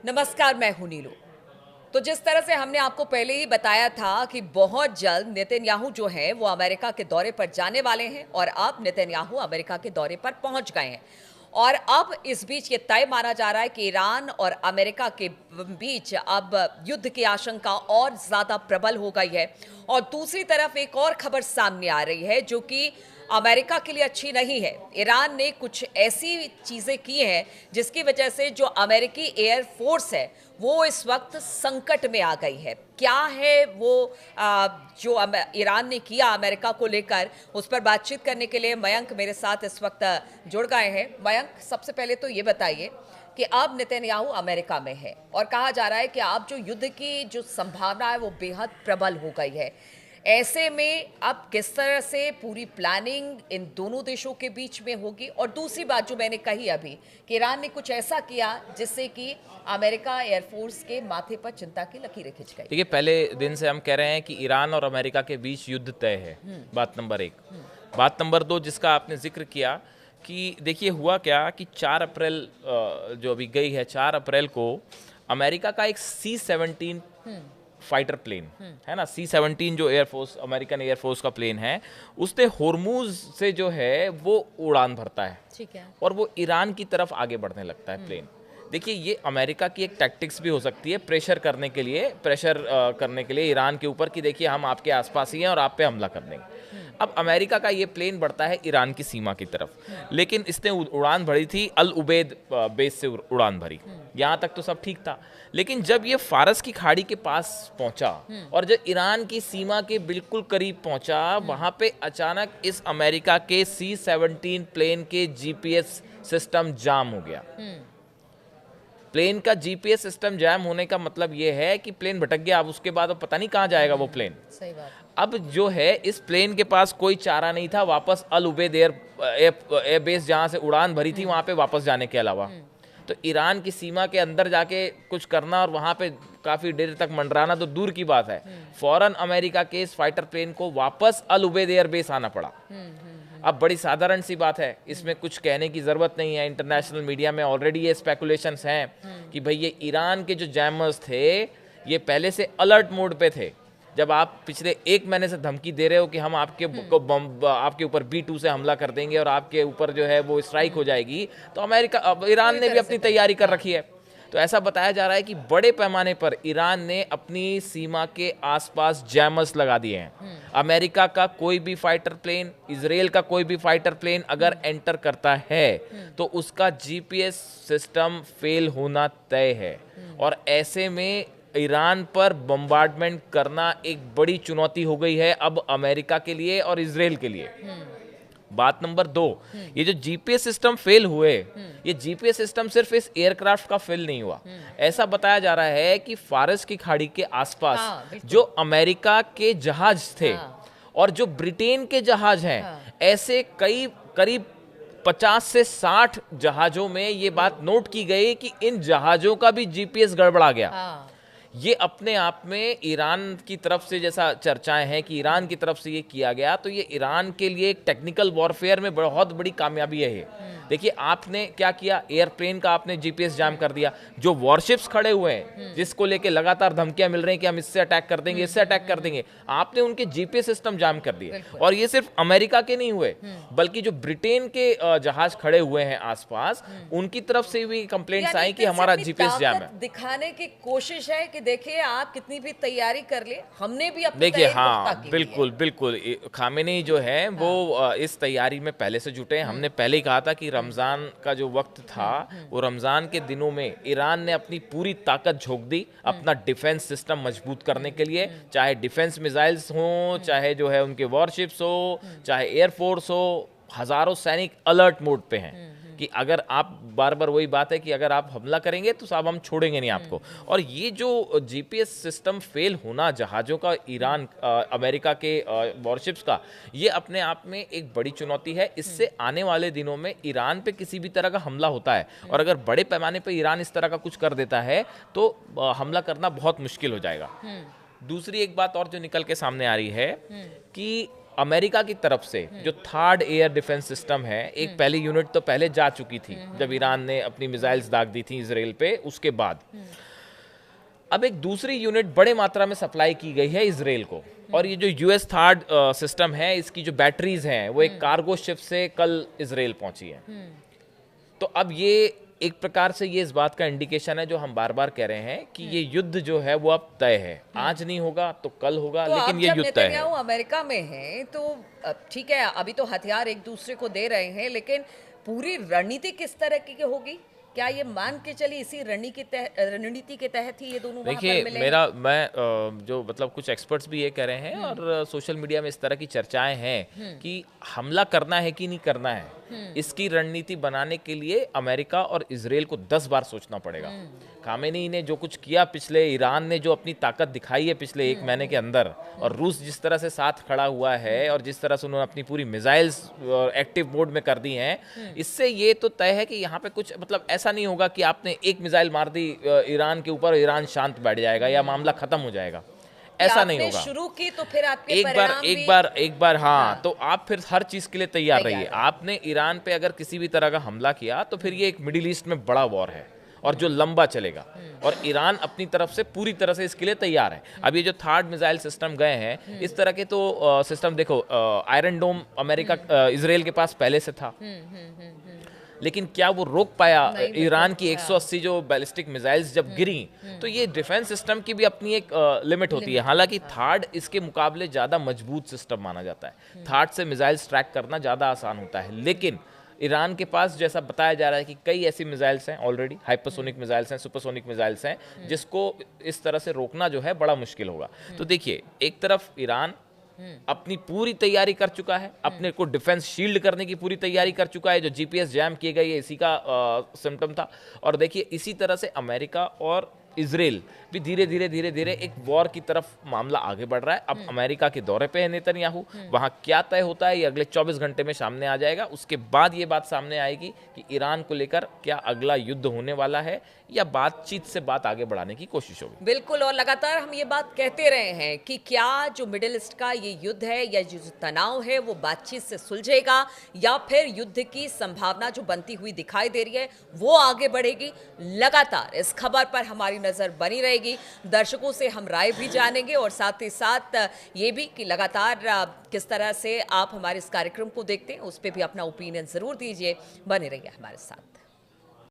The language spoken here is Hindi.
नमस्कार, मैं हूं नीलू। तो जिस तरह से हमने आपको पहले ही बताया था कि बहुत जल्द नेतन्याहू जो है वो अमेरिका के दौरे पर जाने वाले हैं और अब नेतन्याहू अमेरिका के दौरे पर पहुंच गए हैं। और अब इस बीच ये तय माना जा रहा है कि ईरान और अमेरिका के बीच अब युद्ध की आशंका और ज्यादा प्रबल हो गई है। और दूसरी तरफ एक और खबर सामने आ रही है जो कि अमेरिका के लिए अच्छी नहीं है। ईरान ने कुछ ऐसी चीजें की हैं जिसकी वजह से जो अमेरिकी एयर फोर्स है वो इस वक्त संकट में आ गई है। क्या है वो जो ईरान ने किया अमेरिका को लेकर, उस पर बातचीत करने के लिए मयंक मेरे साथ इस वक्त जुड़ गए हैं। मयंक, सबसे पहले तो ये बताइए कि अब नेतन्याहू अमेरिका में है और कहा जा रहा है कि अब जो युद्ध की जो संभावना है वो बेहद प्रबल हो गई है। ऐसे में अब किस तरह से पूरी प्लानिंग इन दोनों देशों के बीच में होगी? और दूसरी बात जो मैंने कही अभी कि ईरान ने कुछ ऐसा किया जिससे कि अमेरिका एयरफोर्स के माथे पर चिंता की लकीरें खिंच गई। देखिए, पहले दिन से हम कह रहे हैं कि ईरान और अमेरिका के बीच युद्ध तय है। बात नंबर एक। बात नंबर दो, जिसका आपने जिक्र किया कि देखिए हुआ क्या कि 4 अप्रैल जो अभी गई है, 4 अप्रैल को अमेरिका का एक C-17 फाइटर प्लेन है ना, C-17 जो एयरफोर्स अमेरिकन एयरफोर्स का प्लेन है, उसने होर्मुज से जो है वो उड़ान भरता है। ठीक है। और वो ईरान की तरफ आगे बढ़ने लगता है प्लेन। देखिए, ये अमेरिका की एक टैक्टिक्स भी हो सकती है प्रेशर करने के लिए ईरान के ऊपर कि देखिए हम आपके आसपास ही हैं और आप पे हमला कर देंगे। अब अमेरिका का ये प्लेन बढ़ता है ईरान की सीमा की तरफ, लेकिन इसने उड़ान भरी थी अल उबैद बेस से उड़ान भरी। यहाँ तक तो सब ठीक था, लेकिन जब ये फारस की खाड़ी के पास पहुंचा और जब ईरान की सीमा के बिल्कुल करीब पहुंचा, वहां पे अचानक इस अमेरिका के C-17 प्लेन के जीपीएस सिस्टम जाम हो गया। प्लेन का जीपीएस सिस्टम जैम होने का मतलब ये है कि प्लेन भटक गया। अब उसके बाद पता नहीं कहाँ जाएगा वो प्लेन। सही बात। अब जो है इस प्लेन के पास कोई चारा नहीं था वापस अल उबैद एयर बेस जहाँ से उड़ान भरी थी वहाँ पे वापस जाने के अलावा। तो ईरान की सीमा के अंदर जाके कुछ करना और वहाँ पे काफ़ी देर तक मंडराना तो दूर की बात है, फौरन अमेरिका के इस फाइटर प्लेन को वापस अल उबैद एयर बेस आना पड़ा। अब बड़ी साधारण सी बात है, इसमें कुछ कहने की ज़रूरत नहीं है। इंटरनेशनल मीडिया में ऑलरेडी ये स्पेकुलेशंस हैं कि भाई ये ईरान के जो जैमर्स थे ये पहले से अलर्ट मोड पे थे। जब आप पिछले 1 महीने से धमकी दे रहे हो कि हम आपके ऊपर B-2 से हमला कर देंगे और आपके ऊपर जो है वो स्ट्राइक हो जाएगी, तो ईरान ने भी अपनी तैयारी कर रखी है। तो ऐसा बताया जा रहा है कि बड़े पैमाने पर ईरान ने अपनी सीमा के आसपास जैमर्स लगा दिए हैं। अमेरिका का कोई भी फाइटर प्लेन, इजराइल का कोई भी फाइटर प्लेन अगर एंटर करता है तो उसका जीपीएस सिस्टम फेल होना तय है। और ऐसे में ईरान पर बम्बार्डमेंट करना एक बड़ी चुनौती हो गई है अब अमेरिका के लिए और इजराइल के लिए। बात नंबर 2, ये जो जीपीएस सिस्टम फेल हुए, ये जीपीएस सिस्टम सिर्फ इस एयरक्राफ्ट का फेल नहीं हुआ। ऐसा बताया जा रहा है कि फारस की खाड़ी के आसपास जो अमेरिका के जहाज थे और जो ब्रिटेन के जहाज हैं, ऐसे करीब 50 से 60 जहाजों में ये बात नोट की गई कि इन जहाजों का भी जीपीएस गड़बड़ा गया। ये अपने आप में ईरान की तरफ से, जैसा चर्चाएं हैं कि ईरान की तरफ से ये किया गया, तो ये ईरान के लिए एक टेक्निकल वॉरफेयर में बहुत बड़ी कामयाबी है ये। देखिए आपने क्या किया, एयरप्लेन का आपने जीपीएस जाम कर दिया। जो वॉरशिप्स खड़े हुए हैं जिसको लेके लगातार धमकियां मिल रही हैं कि हम इससे अटैक कर देंगे, इससे अटैक कर देंगे, आपने उनके जीपीएस सिस्टम जाम कर दिए। और ये सिर्फ अमेरिका के नहीं हुए, बल्कि जो ब्रिटेन के जहाज खड़े हुए हैं आसपास, उनकी तरफ से भी कंप्लेंट्स आई कि हमारा जीपीएस जाम है। दिखाने की कोशिश है कि देखिए आप कितनी भी तैयारी कर ले, हमने भी अपनी देखिए तैयारी पुख्ता हाँ, की बिल्कुल बिल्कुल। खामेनी जो है वो इस तैयारी में पहले से जुटे हैं। हमने पहले ही कहा था कि रमज़ान का जो वक्त था वो रमज़ान के दिनों में ईरान ने अपनी पूरी ताकत झोंक दी अपना डिफेंस सिस्टम मजबूत करने के लिए। चाहे डिफेंस मिसाइल्स हों, चाहे जो है उनके वॉरशिप्स हो, चाहे एयरफोर्स हो, हज़ारों सैनिक अलर्ट मोड पे हैं कि अगर आप बार बार वही बात है कि अगर आप हमला करेंगे तो साहब हम छोड़ेंगे नहीं आपको। और ये जो जीपीएस सिस्टम फेल होना जहाज़ों का, ईरान अमेरिका के वॉरशिप्स का, ये अपने आप में एक बड़ी चुनौती है। इससे आने वाले दिनों में ईरान पे किसी भी तरह का हमला होता है और अगर बड़े पैमाने पे ईरान इस तरह का कुछ कर देता है तो हमला करना बहुत मुश्किल हो जाएगा। दूसरी एक बात और जो निकल के सामने आ रही है कि अमेरिका की तरफ से जो थर्ड एयर डिफेंस सिस्टम है, एक पहली यूनिट तो पहले जा चुकी थी जब ईरान ने अपनी मिसाइल्स दाग दी थी इसराइल पे, उसके बाद अब एक दूसरी यूनिट बड़े मात्रा में सप्लाई की गई है इसराइल को। और ये जो यूएस थर्ड सिस्टम है, इसकी जो बैटरीज हैं वो एक कार्गो शिप से कल इसराइल पहुंची है। तो अब ये एक प्रकार से ये इस बात का इंडिकेशन है जो हम बार बार कह रहे हैं कि ये युद्ध जो है वो अब तय है, आज नहीं होगा तो कल होगा, तो लेकिन अब ये जब युद्ध तय है। नेतन्याहू अमेरिका में हैं तो ठीक है, अभी तो हथियार एक दूसरे को दे रहे हैं, लेकिन पूरी रणनीति किस तरह की होगी? क्या ये मान के चलिए इसी रणनीति के तहत ही ये दोनों वहां पर देखिए, मिलेंगे? मैं जो मतलब कुछ एक्सपर्ट्स भी ये कह रहे हैं और सोशल मीडिया में इस तरह की चर्चाएं हैं कि हमला करना है कि नहीं करना है, इसकी रणनीति बनाने के लिए अमेरिका और इजराइल को 10 बार सोचना पड़ेगा। खामेनी ने जो कुछ किया पिछले, ईरान ने जो अपनी ताकत दिखाई है पिछले 1 महीने के अंदर, और रूस जिस तरह से साथ खड़ा हुआ है और जिस तरह से उन्होंने अपनी पूरी मिसाइल्स एक्टिव मोड में कर दी हैं, इससे ये तो तय है कि यहाँ पे कुछ मतलब ऐसा नहीं होगा कि आपने एक मिसाइल मार दी ईरान के ऊपर, ईरान शांत बैठ जाएगा या मामला खत्म हो जाएगा, ऐसा नहीं होगा। शुरू की तो फिर आपके परिणाम एक बार हाँ, तो आप फिर हर चीज के लिए तैयार रहिए। आपने ईरान पे अगर किसी भी तरह का हमला किया तो फिर ये एक मिडिल ईस्ट में बड़ा वॉर है और जो लंबा चलेगा, और ईरान अपनी तरफ से पूरी तरह से इसके लिए तैयार है। अब ये जो थर्ड मिसाइल सिस्टम गए हैं, इस तरह के तो सिस्टम देखो, आयरन डोम अमेरिका इजराइल के पास पहले से था, लेकिन क्या वो रोक पाया ईरान की 180 जो बैलिस्टिक मिसाइल्स जब गिरी? तो ये डिफेंस सिस्टम की भी अपनी एक लिमिट होती है। हालांकि थर्ड इसके मुकाबले ज़्यादा मजबूत सिस्टम माना जाता है, थर्ड से मिसाइल्स ट्रैक करना ज़्यादा आसान होता है, लेकिन ईरान के पास जैसा बताया जा रहा है कि कई ऐसी मिसाइल्स हैं ऑलरेडी, हाइपरसोनिक मिसाइल्स हैं, सुपरसोनिक मिसाइल्स हैं, जिसको इस तरह से रोकना जो है बड़ा मुश्किल होगा। तो देखिए, एक तरफ ईरान अपनी पूरी तैयारी कर चुका है, अपने को डिफेंस शील्ड करने की पूरी तैयारी कर चुका है, जो जीपीएस जैम किए गए इसी का सिम्टम था। और देखिए, इसी तरह से अमेरिका और इजराइल भी धीरे धीरे एक वॉर की तरफ मामला आगे बढ़ रहा है। अब अमेरिका के दौरे पे है नेतन्याहू, वहां क्या तय होता है ये अगले 24 घंटे में सामने आ जाएगा। उसके बाद ये बात सामने आएगी कि ईरान को लेकर क्या अगला युद्ध होने वाला है या बातचीत से बात आगे बढ़ाने की कोशिश होगी। बिल्कुल, और लगातार हम ये बात कहते रहे हैं कि क्या जो मिडिल ईस्ट का ये युद्ध है या जो तनाव है वो बातचीत से सुलझेगा या फिर युद्ध की संभावना जो बनती हुई दिखाई दे रही है वो आगे बढ़ेगी। लगातार इस खबर पर हमारी नजर बनी रहेगी, दर्शकों से हम राय भी जानेंगे और साथ ही साथ ये भी कि लगातार किस तरह से आप हमारे इस कार्यक्रम को देखते हैं उस पर भी अपना ओपिनियन जरूर दीजिए। बने रहिए हमारे साथ।